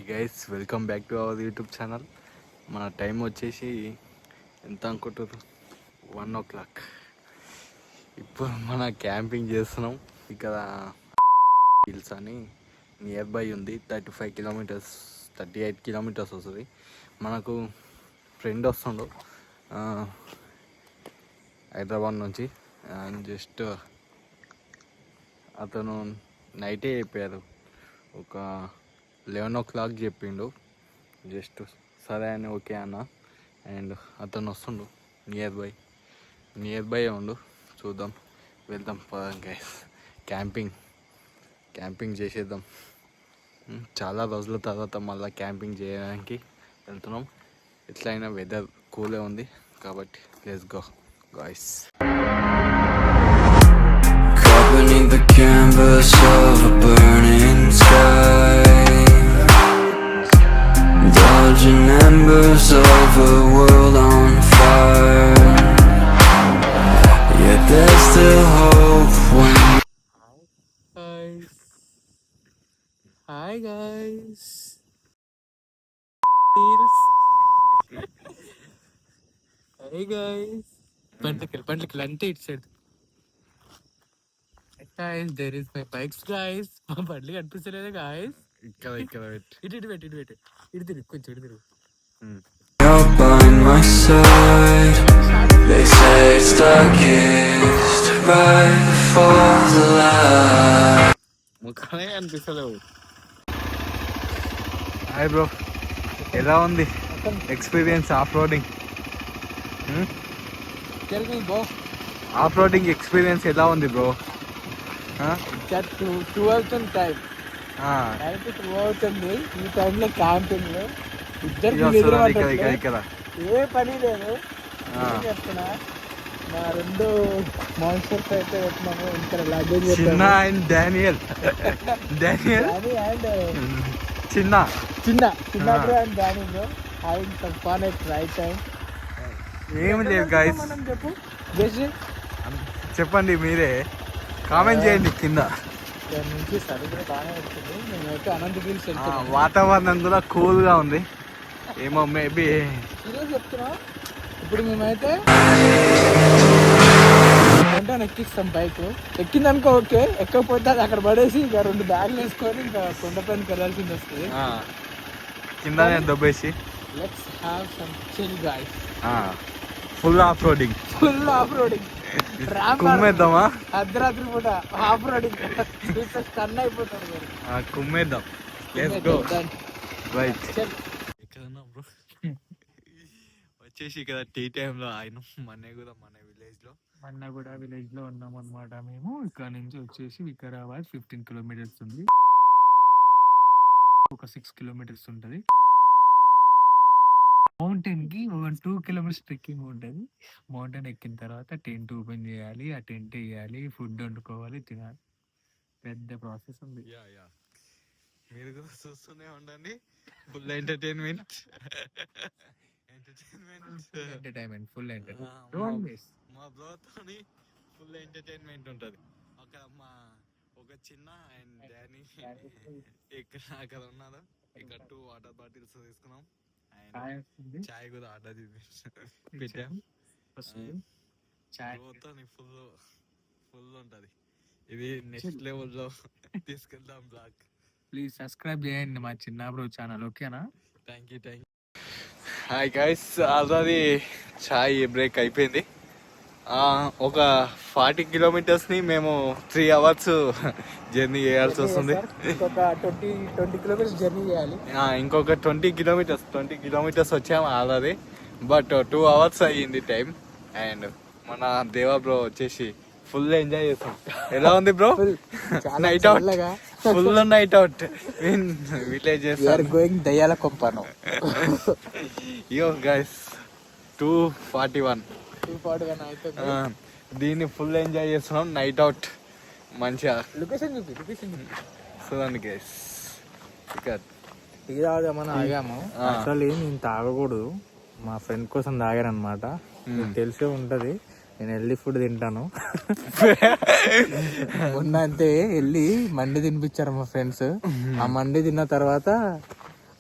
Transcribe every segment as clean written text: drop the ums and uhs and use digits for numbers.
Guys welcome back to our YouTube channel. మన time వచ్చేసి ఎంత అనుకుంటారు, 1 o'clock. ఇప్పుడు మన క్యాంపింగ్ చేస్తున్నాం. ఇక్కడ హిల్స్ అని నియర్ బై ఉంది. 35 కిలోమీటర్స్ 38 కిలోమీటర్స్ వస్తుంది. మనకు ఫ్రెండ్ వస్తుండు హైదరాబాద్ నుంచి. జస్ట్ అతను నైటే చెప్పారు, ఒక 11 o'clock చెప్పిండు. జస్ట్ సరే అని ఓకే అన్న. అండ్ అతను వస్తుండు నియర్ బై ఉండు. చూద్దాం, వెళ్దాం పదాం గైస్. క్యాంపింగ్ చేసేద్దాం. చాలా రోజుల తర్వాత మళ్ళీ క్యాంపింగ్ చేయడానికి వెళ్తున్నాం. ఎట్లయినా వెదర్ కూలే ఉంది కాబట్టి let's go guys. Beneath the canvas of a burning sky, dodging embers of a world on fire. Yet there's still hope when Hi guys. Hey guys. పండ్లకి అంటే ఇటు side. Guys, there is my bikes guys. మా బండ్లు కనిపిస్తలేదా guys? ఇక్కడ ఇటు తిరుగు కొంచెం ఇటు తిరుగు. you're by my side. They say it's darkest right before the light. ముఖమే కనిపిస్తలేవు. హాయ్ బ్రో, ఎలా ఉంది experience off roading? Off roading experience ఎలా ఉంది బ్రో? 2 అవుతుంది టైం. నైట్ 2 అవుతుంది. ఈ టైంలో క్యాంపింగ్ లో ఇక్కడ ఏ పని లేదు. చెప్తున్నా, మా 2 మాన్స్టర్స్ అయితే పెట్టినాము. ఇంకా లగేజ్ చిన్న అండ్ డానియల్ చిన్న and Daniel having some fun at right time. ఏం లేదు గైస్, చెప్పు జస్ట్ చెప్పండి, మీరే కామెంట్ చేయండి కింద. నుంచి సరిగ్గా బాగానే వచ్చింది. మేమైతే అనంత హిల్స్ వెళ్తున్నాం. వాతావరణం కూడా కూల్గా ఉంది. ఏమో మేబీ ఈరోజు చెప్తున్నా. ఇప్పుడు మేమైతే ఎక్కిస్తాం బైక్. ఎక్కిందనుకో ఓకే, ఎక్కకపోతే అది అక్కడ పడేసి ఇక 2 బ్యాగులు వేసుకొని ఇంకా కొండపైనకి వెళ్ళాల్సింది వస్తుంది. కిందనే దొబ్బేసి let's have some chill guys. Full off roading కుమ్మేద్దామా? అర్ధరాత్రి పూట ఆఫ్ రోడింగ్ కన్ను అయిపోతాడు. కుమ్మేద్దాం. Let's go right. వచ్చేసి ఇక్కడ టీ టైంలో ఆయన మన్నగూడ విలేజ్ లో ఉన్నాం అనమాట. మేము ఇక్కడ నుంచి వచ్చేసి వికారాబాద్ 15 కిలోమీటర్స్ ఉంది. ఒక 6 కిలోమీటర్స్ ఉంటుంది. మౌంటైన్ కి ఒక 2 కిలోమీటర్స్ ట్రెక్కింగ్ ఉంటుంది. మౌంటైన్ ఎక్కిన తర్వాత టెంట్ ఓపెన్ చేయాలి, ఆ టెంట్ వేయాలి, ఫుడ్ వండుకోవాలి, తినాలి. పెద్ద ప్రాసెస్ ఉంది. మీరు కూడా చూస్తూనే ఉండండి. Full entertainment. Full entertainment. మా బ్రోతోని ఫుల్ ఎంటర్టైన్మెంట్ ఉంటుంది. ఒక చిన్న అండ్ డానీ ఇక్కడ అక్కడ ఉన్నారు. ఇక్కడ 2 వాటర్ బాటిల్స్ తీసుకున్నాం. చాయ్ కూడా ఆర్డర్ పెట్టాం. ఫుల్ ఉంటది. ఇది నెక్స్ట్ లెవెల్లో తీసుకెళ్దాం బ్లాగ్. ప్లీజ్ సబ్స్క్రైబ్ చేయండి మా చిన్న బ్రో ఛానల్. ఓకేనా? Thank you. Hi guys, already chai break అయిపోయింది. ఒక 40 కిలోమీటర్స్ని మేము 3 hours జర్నీ చేయాల్సి వస్తుంది. ఇంకొక 20 కిలోమీటర్స్ జర్నీ చేయాలి. ఇంకొక 20 కిలోమీటర్స్ వచ్చాము ఆల్రెడీ. బట్ 2 hours అయ్యింది టైం. అండ్ మన దేవా బ్రో వచ్చేసి ఫుల్ ఎంజాయ్ చేస్తాం. ఎలా ఉంది bro? Night out, full night out in villages. Going దయ్యాల కొంపను. యో గైస్, 2:41 అవుతుంది. దీన్ని ఫుల్ ఎంజాయ్ చేస్తున్నాం. నైట్ అవుట్ మంచిగా. లొకేషన్ చూడండి గైస్. టీ తాగుదామని ఆగాము. అసలు నేను తాగకూడదు, మా ఫ్రెండ్ కోసం తాగారనమాట. మీకు తెలిసే ఉంటది, నేను హెల్దీ ఫుడ్ తింటాను. మొన్న అంతే వెళ్ళి మండి తినిపించారు మా ఫ్రెండ్స్. ఆ మండి తిన్న తర్వాత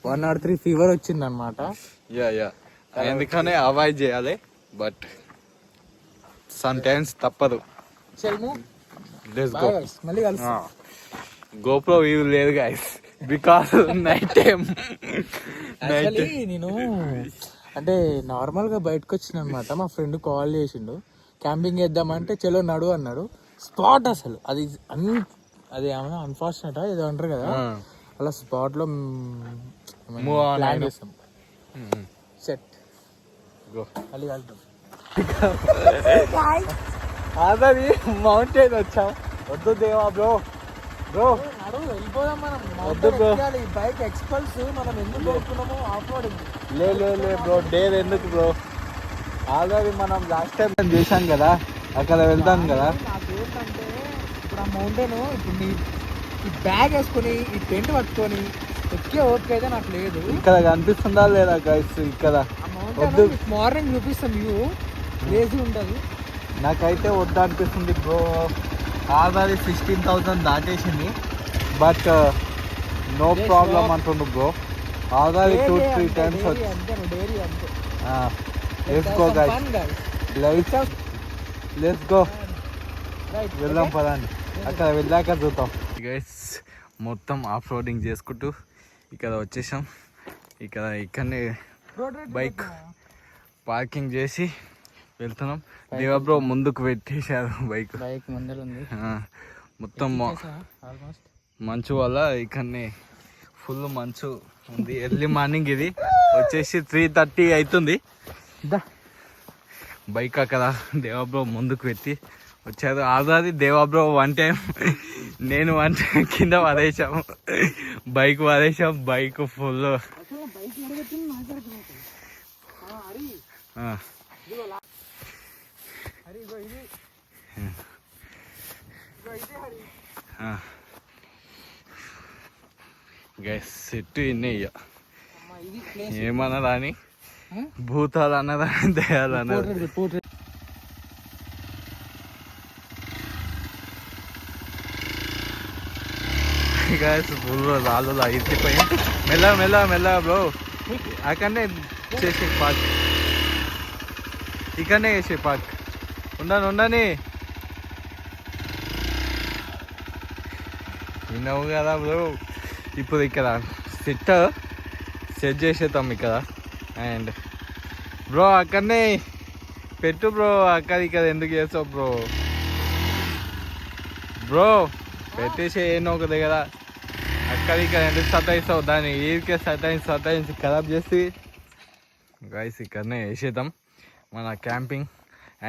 103 ఫీవర్ వచ్చింది అనమాట. యా ఎందుకనే అవాయిడ్ చేయాలి, బట్ సమ్ టైమ్స్ తప్పదు. Let's go. మళ్ళీ కలుస్తా. గోప్రో వ్యూ లేదు గైస్ బికాస్ నైట్ టైం. నేను అంటే నార్మల్ గా బయటకు వచ్చిన అనమాట. మా ఫ్రెండ్ కాల్ చేసిండు, క్యాంపింగ్ చేద్దామంటే చలో నడు అన్నాడు. స్పాట్ అసలు అది అది ఏమైనా అన్ఫార్చునేట్ ఏదో అంటారు కదా, అలా స్పాట్ లో ప్లాన్ చేస్తాం. సెట్ మళ్ళీ వెళ్తాం. అదే మౌంటైన్ వచ్చాం. వద్దు దేవా బ్రో వెళ్ళిపోదాం మనం. వద్దు బ్రో, బైక్ ఎక్స్పల్స్ మనం ఎందుకు కొనుక్కున్నామో ఆఫ్ రోడింగ్. లే బ్రో, డేర్ ఎందుకు బ్రో? ఆల్రెడీ మనం లాస్ట్ టైం చేశాం కదా, అక్కడ వెళ్తాం కదా. నాకేంటంటే ఇప్పుడు ఆ మౌంటైన్, ఇప్పుడు నీ ఈ బ్యాగ్ వేసుకొని ఈ టెంట్ పట్టుకొని ఎక్కే ఓపిక అయితే నాకు లేదు. ఇక్కడ కనిపిస్తుందా లేదా గైస్? ఇక్కడ ఆ మౌంటైన్ మార్నింగ్ చూపిస్తాం, వ్యూ లేజీ ఉంటుంది. నాకైతే వద్దు అనిపిస్తుంది బ్రో. ఆల్రెడీ 16,000 దాటేసింది, బట్ నో ప్రాబ్లం అంటుండు bro. Already 2-3 times let's go guys, let's go. వెళ్దాం పదండి, అక్కడ వెళ్ళాక చూద్దాం గైస్. మొత్తం ఆఫ్ రోడింగ్ చేసుకుంటూ ఇక్కడ వచ్చేసాం. ఇక్కడనే బైక్ పార్కింగ్ చేసి వెళ్తున్నాం. దేవా బ్రో ముందుకు పెట్టేశారు బైక్ ముందర ఉంది. మొత్తం మంచు వల్ల ఇక్కడనే ఫుల్ మంచు ఉంది. ఎర్లీ మార్నింగ్ ఇది వచ్చేసి 3:30 అవుతుంది. బైక్ అక్కడ దేవా బ్రో ముందుకు పెట్టి వచ్చారు. ఆల్రెడీ దేవా బ్రో 1 time, నేను 1 time కింద పడేసాము. బైక్ పడేసాం, బైక్ ఫుల్. గైస్ సెట్ ఇన్నయ్య ఏమన్నదా అని, భూతాలు అన్నదా, దయాలు అన్నదా. గైస్ ఫుల్ రాళ్ళు అయిపోయి మెల్ల బ్రో. అక్కడనే చేసే పార్క్, ఇక్కడనే చేసే పార్క్. ఉండని విన్నావు కదా బ్రో. ఇప్పుడు ఇక్కడ సెట్ చేసేద్దాం ఇక్కడ. అండ్ బ్రో అక్కడనే పెట్టు బ్రో, ఇక్కడ ఎందుకు చేస్తావు బ్రో పెట్టేసి ఏనో ఒక దగ్గర. ఇక్కడ ఎందుకు సతాయిస్తావు దాన్ని? ఈరికే సతాయించి ఖరాబ్ చేసి గైస్ ఇక్కడనే వేసేద్దాం మన క్యాంపింగ్.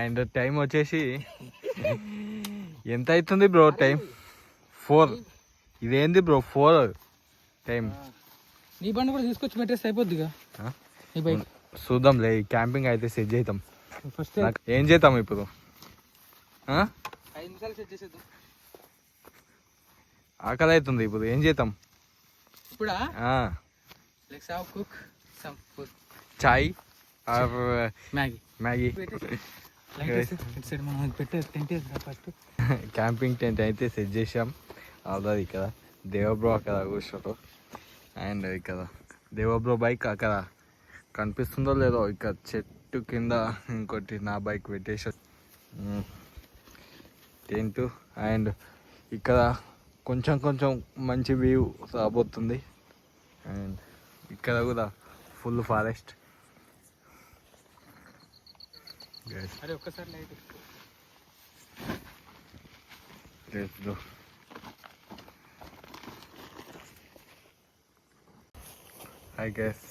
అండ్ టైం వచ్చేసి ఎంత అవుతుంది బ్రో? టైం 4. ఇదేంది బ్రో 4 టైం? నీ బండి కూడా తీసుకొచ్చి పెట్టేస్తే అయిపోద్దిగా. నీ బైక్ చూద్దాంలే. ఈ క్యాంపింగ్ అయితే సెట్ చేద్దాం. ఫస్ట్ ఏం చేద్దాం ఇప్పుడు? 5 నిమిషాలు సెట్ చేసేద్దాం. ఆకలి అవుతుంది ఇప్పుడు, ఏం చేద్దాం ఇప్పుడా? Cook some food, chai or Maggi. Camping tent అయితే సెట్ చేసాం ఆల్రెడీ. ఇక్కడ దేవబ్రో అక్కడ కూర్చోరు. అండ్ ఇక్కడ దేవబ్రో బైక్ అక్కడ కనిపిస్తుందో లేదో, ఇక్కడ చెట్టు కింద ఇంకోటి నా బైక్ పెట్టేసా టెంట్. అండ్ ఇక్కడ కొంచెం మంచి వ్యూ రాబోతుంది. అండ్ ఇక్కడ కూడా ఫుల్ ఫారెస్ట్. ఒక్కసారి లైట్ హాయ్ గైస్,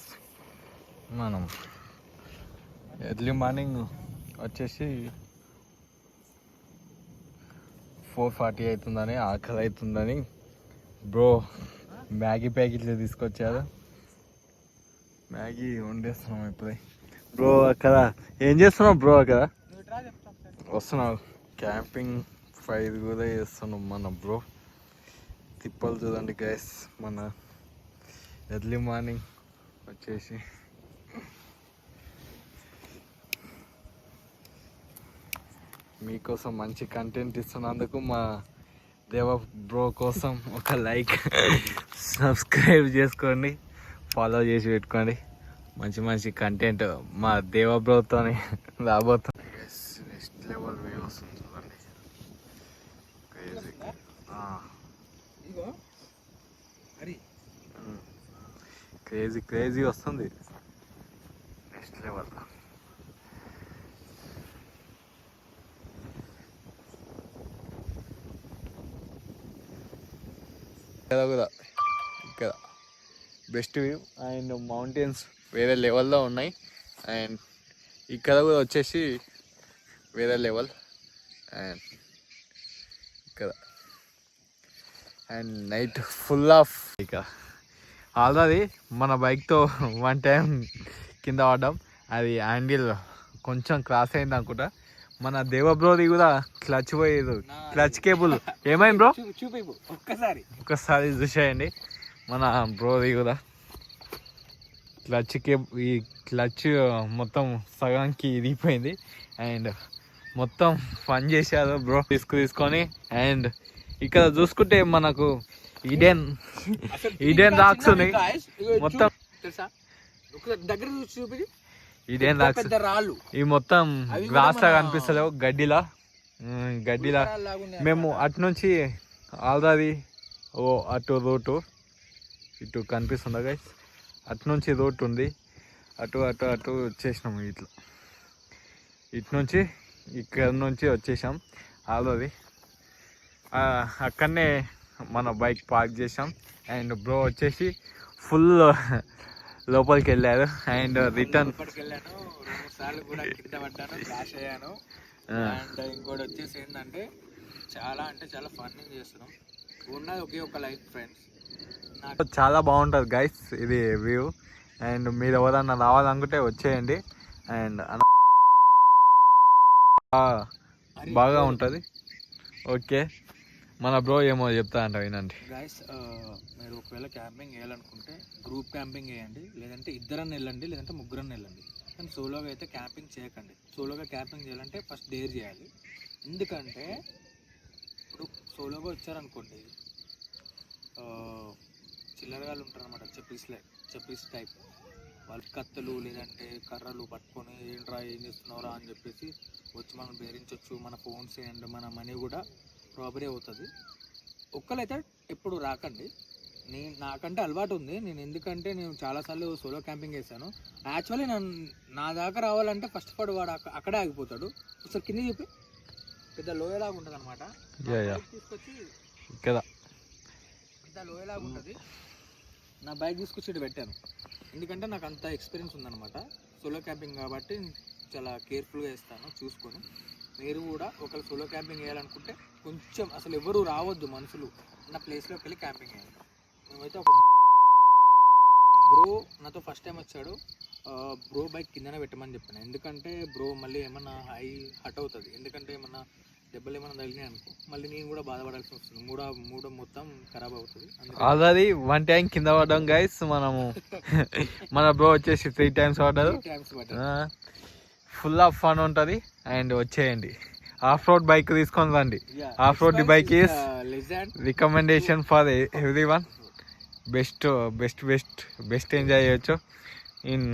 మనం ఎర్లీ మార్నింగ్ వచ్చేసి 4:40 అవుతుందని, ఆకలి అవుతుందని బ్రో మ్యాగీ ప్యాకెట్లు తీసుకొచ్చారు. మ్యాగీ వండేస్తున్నాం ఇప్పుడే. బ్రో అక్కడ ఏం చేస్తున్నావు బ్రో? అక్కడ వస్తున్నావు క్యాంపింగ్ ఫైర్ కూడా చేస్తున్నాం మన బ్రో. తిప్పలు చూడండి గైస్, మన ఎర్లీ మార్నింగ్ వచ్చేసి మీకోసం మంచి కంటెంట్ ఇస్తున్నందుకు మా దేవ బ్రో కోసం ఒక లైక్, సబ్స్క్రైబ్ చేసుకోండి. ఫాలో చేసి పెట్టుకోండి. మంచి మంచి కంటెంట్ మా దేవబ్రోతో రాబోతుంది. నెక్స్ట్ లెవెల్ వ్యూ వస్తుంది చూడండి. క్రేజీ క్రేజీ వస్తుంది. Next level. ఇక్కడ కూడా ఇక్కడ బెస్ట్ వ్యూ అండ్ మౌంటైన్స్ వేరే లెవెల్లో ఉన్నాయి. అండ్ ఇక్కడ కూడా వచ్చేసి వేరే లెవెల్. అండ్ ఇక్కడ అండ్ నైట్ ఫుల్ ఆఫ్ ఇక ఆల్రెడీ మన బైక్తో వన్ టైం కింద పడ్డాం. అది హ్యాండిల్ కొంచెం క్రాస్ అయింది అనుకుంటా. మన దేవబ్రోది కూడా క్లచ్ పోయేది, క్లచ్ కేబుల్ ఏమైంది బ్రో ఒక్కసారి చూసేయండి. మన బ్రోది కూడా క్లచ్ కేబుల్, ఈ క్లచ్ మొత్తం సగానికి ఇరిగిపోయింది. అండ్ మొత్తం పని చేశారు బ్రో తీసుకొని. అండ్ ఇక్కడ చూసుకుంటే మనకు ఈడెన్ రాక్స్ ఉన్నాయి మొత్తం. ఈడెన్ రాక్స్ ఇవి మొత్తం గ్రాస్ లాగా అనిపిస్తలేవు, గడ్డిలా. మేము అటు నుంచి ఆల్రెడీ అటు రూటు ఇటు కనిపిస్తుందా గైస్, అటు నుంచి రూట్ ఉంది. అటు వచ్చేసినాము. ఇటు నుంచి ఇక్కడ నుంచి వచ్చేసాం ఆల్రెడీ. అక్కడనే మన బైక్ పార్క్ చేసాం. అండ్ బ్రో వచ్చేసి ఫుల్ లోపలికి వెళ్ళారు. అండ్ రిటర్న్ అండ్ ఇంకోటి వచ్చేసి ఏంటంటే చాలా ఫన్నింగ్ చేస్తున్నాం. ఉన్నది ఒకే ఒక లైఫ్ ఫ్రెండ్స్. చాలా బాగుంటుంది గైస్ ఇది వ్యూ. అండ్ మీరు ఎవరన్నా రావాలనుకుంటే వచ్చేయండి. అండ్ బాగా ఉంటుంది. ఓకే, మన బ్రో ఏమో చెప్తా అంట వినండి. గైస్ మీరు ఒకవేళ క్యాంపింగ్ వేయాలనుకుంటే గ్రూప్ క్యాంపింగ్ వేయండి, లేదంటే ఇద్దరన్నా వెళ్ళండి, లేదంటే ముగ్గురన్నా వెళ్ళండి. కానీ సోలోగా అయితే క్యాంపింగ్ చేయకండి. సోలోగా క్యాంపింగ్ చేయాలంటే ఫస్ట్ డేర్ చేయాలి. ఎందుకంటే ఇప్పుడు సోలోగా వచ్చారనుకోండి, చిల్లరగాళ్ళు ఉంటారనమాట, చెప్పీస్ టైప్. వాళ్ళు కత్తులు లేదంటే కర్రలు పట్టుకొని ఏంట్రా ఏం చేస్తున్నారా అని చెప్పేసి వచ్చి మనం బెదిరించవచ్చు. మన ఫోన్స్ అండ్ మన మనీ కూడా ప్రాపర్టీ అవుతుంది. ఒక్కరైతే ఎప్పుడు రాకండి. నాకంటే అలవాటు ఉంది. ఎందుకంటే నేను చాలాసార్లు సోలో క్యాంపింగ్ చేశాను. యాక్చువల్లీ నా దాకా రావాలంటే ఫస్ట్ ఆఫ్ ఆల్ వాడు అక్కడే ఆగిపోతాడు. ఒకసారి కింద చెప్పి పెద్ద లోయలాగా ఉంటుంది అనమాట. తీసుకొచ్చి పెద్ద లోయలాగా ఉంటుంది. నా బైక్ తీసుకొచ్చి ఇటు పెట్టాను. ఎందుకంటే నాకు అంత ఎక్స్పీరియన్స్ ఉందన్నమాట సోలో క్యాంపింగ్ కాబట్టి. చాలా కేర్ఫుల్గా వేస్తాను చూసుకొని. మీరు కూడా ఒకవేళ సోలో క్యాంపింగ్ వేయాలనుకుంటే కొంచెం అసలు ఎవరు రావద్దు మనుషులు ఉన్న ప్లేస్లోకి వెళ్ళి క్యాంపింగ్ వేయాలి. మేమైతే ఒక బ్రో నాతో ఫస్ట్ టైం వచ్చాడు. బ్రో బైక్ కిందనే పెట్టమని చెప్పాను. ఎందుకంటే బ్రో మళ్ళీ ఏమన్నా హట్ అవుతుంది. ఎందుకంటే ఏమన్నా దెబ్బలు ఏమైనా తగిలినాయి అనుకో, మళ్ళీ నేను కూడా బాధపడాల్సి వస్తుంది. మూడ మొత్తం ఖరాబ్ అవుతుంది. ఆల్రెడీ వన్ టైం కింద పడ్డాం గైస్ మనము. మన బ్రో వచ్చేసి 3 times పడ్డారు. ఫుల్ ఆఫ్ ఫన్ ఉంటుంది. అండ్ వచ్చేయండి, ఆఫ్ రోడ్ బైక్ తీసుకొని రండి. Off road bike is recommendation for everyone. Best enjoy చేయొచ్చు in.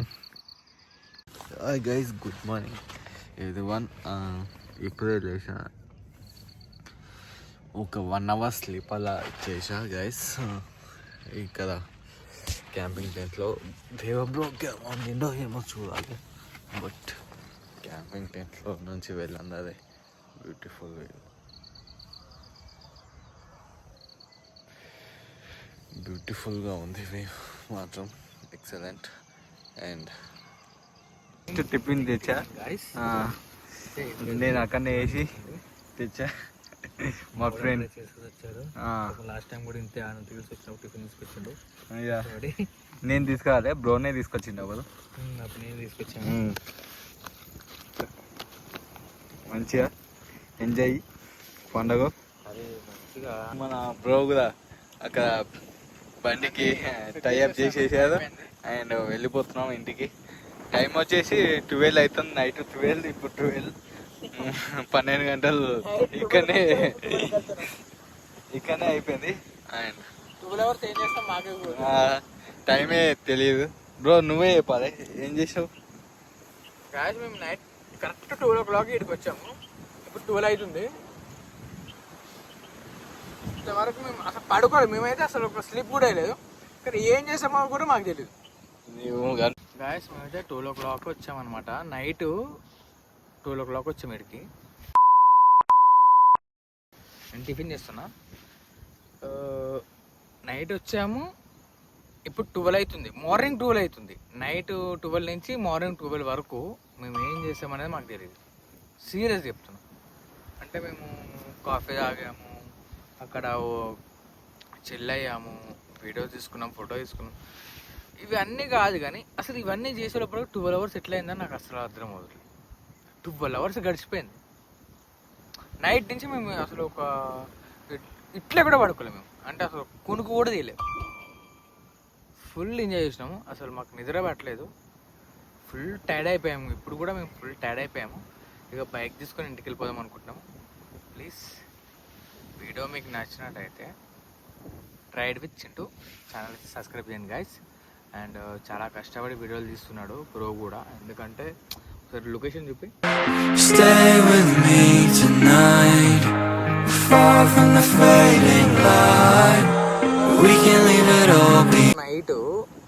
Hi guys, good morning everyone. ఇప్పుడే లేచా, ఒక 1 hour స్లీప్ అలా చేసా గైస్. ఇక్కడ క్యాంపింగ్ టెంట్లో దేవబ్రో ఉండిండో ఏమో చూడాలి. బట్ క్యాంపింగ్ టెంట్లో నుంచి వెళ్ళండి, అదే బ్యూటిఫుల్ వ్యూ. బ్యూటిఫుల్గా ఉంది వ్యూ మాత్రం, ఎక్సలెంట్. అండ్ టిఫిన్ తెచ్చా, నేను అక్కడనే వేసి తెచ్చా. మా ఫ్రెండ్ లాస్ట్ టైం కూడా ఇంతే తీసుకొచ్చినప్పుడు టిఫిన్ తీసుకొచ్చిండు. నేను తీసుకురాలే, బ్రోనే తీసుకొచ్చిండు. అప్పుడు నేను తీసుకొచ్చాను. మంచిగా ఎంజాయ్ పండగ. మన బ్రో కూడా అక్కడ బండికి టైఅప్ చేసేసారు. అండ్ వెళ్ళిపోతున్నాం ఇంటికి. టైం వచ్చేసి 12 అవుతుంది, నైట్ 12. ఇప్పుడు 12, 12 గంటలు ఇక్కడనే అయిపోయింది. అండ్ టైమే తెలియదు బ్రో, నువ్వే చెప్పాలి ఏం చేసావు. గాయస్ మేము నైట్ కరెక్ట్ 12 o'clock ఇక్కడికి వచ్చాము. ఇప్పుడు 12 అవుతుంది. ఇంతవరకు మేము అసలు పడుకోలేదు. మేమైతే అసలు ఒక స్లీప్ కూడా లేదు. కానీ ఏం చేసామో కూడా మాకు తెలియదు. గాయస్ మేమైతే 12 o'clock వచ్చామన్నమాట. నైట్ 12 o'clock వచ్చాము ఇక్కడికి. నేను టిఫిన్ చేస్తున్నా. నైట్ వచ్చాము. ఇప్పుడు 12 అవుతుంది. మార్నింగ్ 12 అవుతుంది. నైట్ 12 నుంచి మార్నింగ్ 12 వరకు మేము ఏం చేసామనేది మాకు తెలియదు. సీరియస్ చెప్తున్నాం. అంటే మేము కాఫీ తాగాము, అక్కడ చిల్ అయ్యాము, వీడియో తీసుకున్నాం, ఫోటో తీసుకున్నాం. ఇవన్నీ కాదు కానీ అసలు ఇవన్నీ చేసేటప్పుడు 12 hours ఎట్లా అయిందని నాకు అసలు అర్థం అవుతుంది. 12 hours గడిచిపోయింది. నైట్ నుంచి మేము అసలు ఒక ఇట్లా కూడా పడుకోలేము మేము. అంటే అసలు కునుకు కూడా తీయలేము. ఫుల్ ఎంజాయ్ చేసినాము. అసలు మాకు నిద్ర పట్టలేదు. ఫుల్ టైర్డ్ అయిపోయాము. ఇప్పుడు కూడా మేము ఫుల్ టైర్డ్ అయిపోయాము. ఇక బైక్ తీసుకొని ఇంటికి వెళ్ళిపోదాం అనుకుంటున్నాము. ప్లీజ్ వీడియో మీకు నచ్చినట్టయితే రైడ్ విత్ చింటూ ఛానల్కి సబ్స్క్రైబ్ చేయండి గైస్. అండ్ చాలా కష్టపడి వీడియోలు తీస్తున్నాడు బ్రో కూడా. ఎందుకంటే ఒకసారి లొకేషన్ చూపి. Stay with me tonight, far from the fading light. We can leave it all behind. Night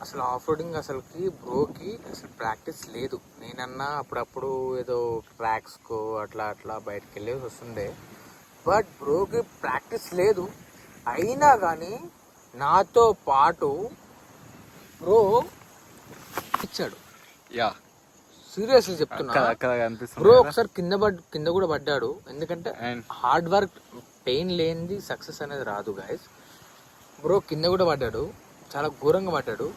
అసలు ఆఫ్ రోడింగ్ అసలుకి బ్రోకి అసలు ప్రాక్టీస్ లేదు. నేనన్నా అప్పుడప్పుడు ఏదో ట్రాక్స్కో అట్లా అట్లా బయటకు వెళ్ళేసి వస్తుండే. బట్ బ్రోకి ప్రాక్టీస్ లేదు. అయినా కానీ నాతో పాటు బ్రో ఇచ్చాడు. యా సీరియస్లీ చెప్తున్నా బ్రో. ఒకసారి కింద కూడా పడ్డాడు. ఎందుకంటే హార్డ్ వర్క్ పెయిన్ లేనిది సక్సెస్ అనేది రాదు గైస్. బ్రో కింద కూడా పడ్డాడు, చాలా ఘోరంగా పడ్డాడు.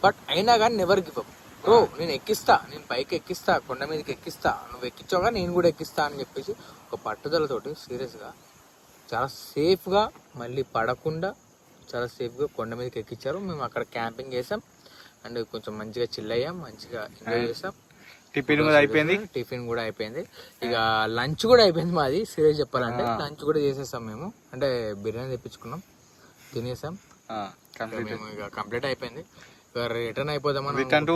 బట్ అయినా కానీ నెవర్ గివ్ అప్ బ్రో. నేను ఎక్కిస్తా, నేను పైకి ఎక్కిస్తా, కొండ మీదకి ఎక్కిస్తా, నువ్వు ఎక్కించావుగా నేను కూడా ఎక్కిస్తా అని చెప్పేసి ఒక పట్టుదలతోటి సీరియస్గా చాలా సేఫ్గా మళ్ళీ పడకుండా చాలా సేఫ్గా కొండ మీదకి ఎక్కించారు. మేము అక్కడ క్యాంపింగ్ చేసాం అండ్ కొంచెం మంచిగా చిల్ అయ్యాం, మంచిగా ఎంజాయ్ చేసాం. టిఫిన్ కూడా అయిపోయింది. ఇక లంచ్ కూడా అయిపోయింది మాది. సీరియస్ చెప్పాలంటే లంచ్ కూడా చేసేసాం మేము. అంటే బిర్యానీ తెప్పించుకున్నాం, తినేసాం. మేము ఇక కంప్లీట్ అయిపోయింది. ఇక రిటర్న్ అయిపోదామని రిటర్న్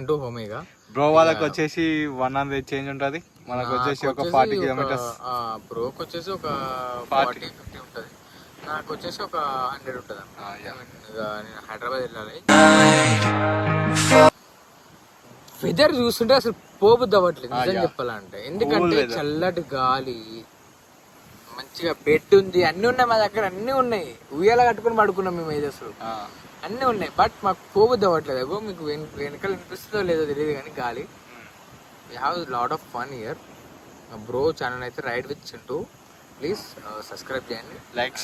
టు హోమ్. ఇక బ్రో వాళ్ళకి వచ్చేసి 100 చేంజ్ ఉంటుంది, మనకు వచ్చేసి ఒక 40 kilometers. బ్రోకి వచ్చేసి ఒక 40-50 ఉంటుంది, నాకు వచ్చేసి ఒక 100 ఉంటుంది. ఇక నేను హైదరాబాద్ వెళ్ళాలి. వెదర్ చూస్తుంటే అసలు పోబుద్ది అవ్వట్లేదు నిజం చెప్పాలంటే. ఎందుకంటే చల్లటి గాలి, మంచిగా బెడ్ ఉంది, అన్ని ఉన్నాయి మా దగ్గర, అన్ని ఉన్నాయి. ఉయ్యాల కట్టుకుని పడుకున్నాం మేము. ఇది అసలు అన్ని ఉన్నాయి. బట్ మాకు పోబుద్ది అవ్వట్లేదు. అగో మీకు వెనకాల వినిపిస్తుందో లేదో తెలియదు కానీ గాలి. We have lot of fun year. Bro channel అయితే ride with Chintu. Please subscribe చేయండి, లైక్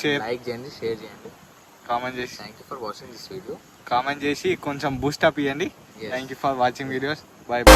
చేయండి, షేర్ చేయండి, కామెంట్ చేసి. Thank you for watching this video. Comment చేసి కొంచెం బూస్ట్ అప్ ఇవ్వండి. Thank you for watching videos. Bye by.